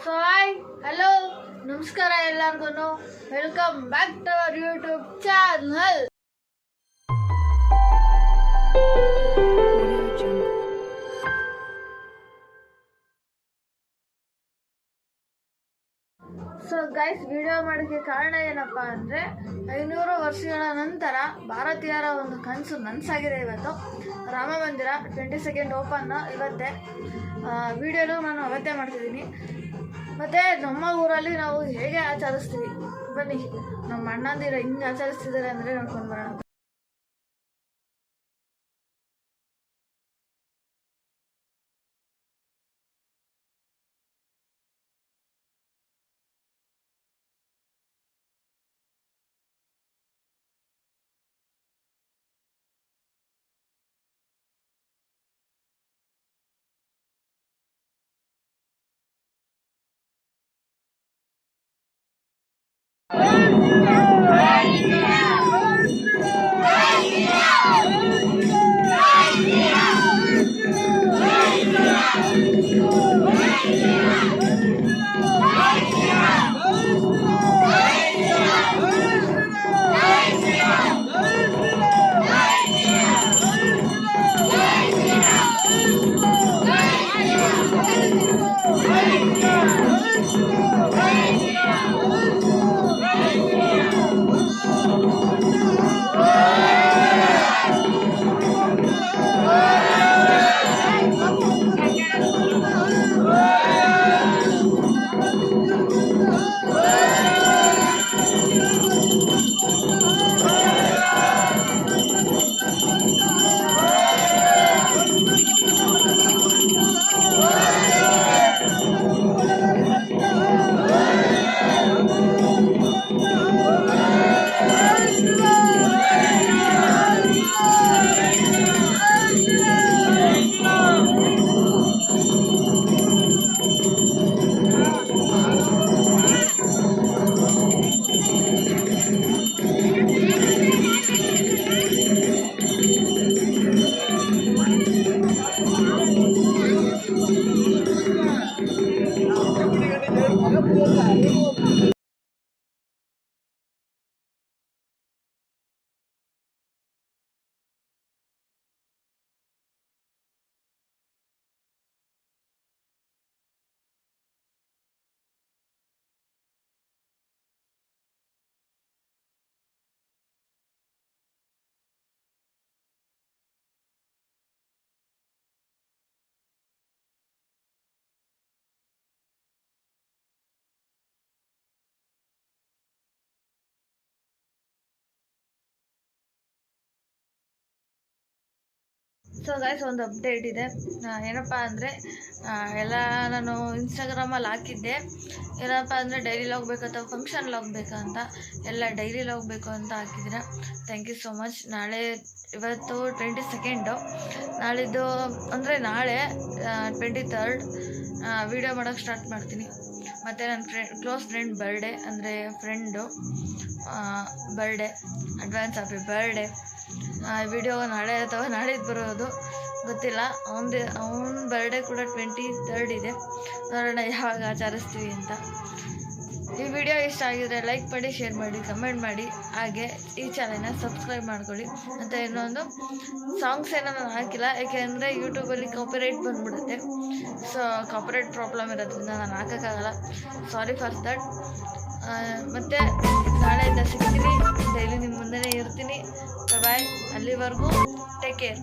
So hi hello ನಮಸ್ಕಾರ ಎಲ್ಲರಿಗೂ welcome back to our YouTube channel. So guys, video ಮಾಡೋಕ್ಕೆ ಕಾರಣ ಏನಪ್ಪ ಅಂದರೆ 500 ವರ್ಷಗಳ ನಂತರ ಭಾರತೀಯರ ಒಂದು ಕನಸು ನನಸಾಗಿದೆ. ಇವತ್ತು ರಾಮ ಮಂದಿರ 22nd ಓಪನ್ ಇವತ್ತೇ. ವಿಡಿಯೋನು ನಾನು ಅವತ್ತೇ ಮಾಡ್ತಿದ್ದೀನಿ. ಮತ್ತು ನಮ್ಮ ಊರಲ್ಲಿ ನಾವು ಹೇಗೆ ಆಚರಿಸ್ತೀವಿ ಬನ್ನಿ, ನಮ್ಮ ಅಣ್ಣಂದಿರ ಹಿಂಗೆ ಆಚರಿಸ್ತಿದ್ದಾರೆ ಅಂದರೆ ನೋಡ್ಕೊಂಡು ಬರೋಣ. ಸೊ ಗೈಸ್, ಒಂದು ಅಪ್ಡೇಟ್ ಇದೆ. ಏನಪ್ಪ ಅಂದರೆ ನಾನು ಇನ್ಸ್ಟಾಗ್ರಾಮಲ್ಲಿ ಹಾಕಿದ್ದೆ. ಏನಪ್ಪ ಅಂದರೆ ಡೈಲಿ ಲಾಗ್ ಬೇಕು ಅಥವಾ ಫಂಕ್ಷನ್ ಲಾಗ್ ಬೇಕಂತ, ಎಲ್ಲ ಡೈಲಿ ಲಾಗ್ ಬೇಕು ಅಂತ ಹಾಕಿದ್ದೀರ. Thank you so much. ಇವತ್ತು 22nd, ನಾಳಿದ್ದು ಅಂದರೆ ನಾಳೆ 23rd ವೀಡಿಯೋ ಮಾಡೋಕ್ಕೆ ಸ್ಟಾರ್ಟ್ ಮಾಡ್ತೀನಿ. ಮತ್ತು ನನ್ನ ಕ್ಲೋಸ್ ಫ್ರೆಂಡ್ ಬರ್ಡೇ, ಅಂದರೆ friend birthday, advance happy birthday. Video ನಾಳೆ ಅಥವಾ ನಾಳಿದ್ದು ಬರೋದು ಗೊತ್ತಿಲ್ಲ. ಅವನ ಬರ್ಡೇ ಕೂಡ 23rd ಇದೆ. ನೋಡೋಣ ಯಾವಾಗ ಆಚರಿಸ್ತೀವಿ ಅಂತ. ಈ ವಿಡಿಯೋ ಇಷ್ಟ ಆಗಿದ್ರೆ ಲೈಕ್ ಮಾಡಿ, ಶೇರ್ ಮಾಡಿ, ಕಮೆಂಟ್ ಮಾಡಿ. ಹಾಗೆ ಈ ಚಾನಲ್ನ ಸಬ್ಸ್ಕ್ರೈಬ್ ಮಾಡ್ಕೊಳ್ಳಿ. ಮತ್ತು ಇನ್ನೊಂದು ಸಾಂಗ್ಸ್ ಏನೋ ನಾನು ಹಾಕಿಲ್ಲ, ಏಕೆಂದರೆ ಯೂಟ್ಯೂಬಲ್ಲಿ ಕಾಪಿರೈಟ್ ಬಂದುಬಿಡುತ್ತೆ. ಸೊ ಕಾಪಿರೈಟ್ ಪ್ರಾಬ್ಲಮ್ ಇರೋದ್ರಿಂದ ನಾನು ಹಾಕೋಕ್ಕಾಗಲ್ಲ. Sorry for that. ಮತ್ತು ನಾಳೆಯಿಂದ ಸಿಗ್ತೀನಿ, ಡೈಲಿ ನಿಮ್ಮ ಮುಂದೆನೇ ಇರ್ತೀನಿ. ಬಾಯ್. ಅಲ್ಲಿವರೆಗೂ ಟೇಕ್ ಕೇರ್.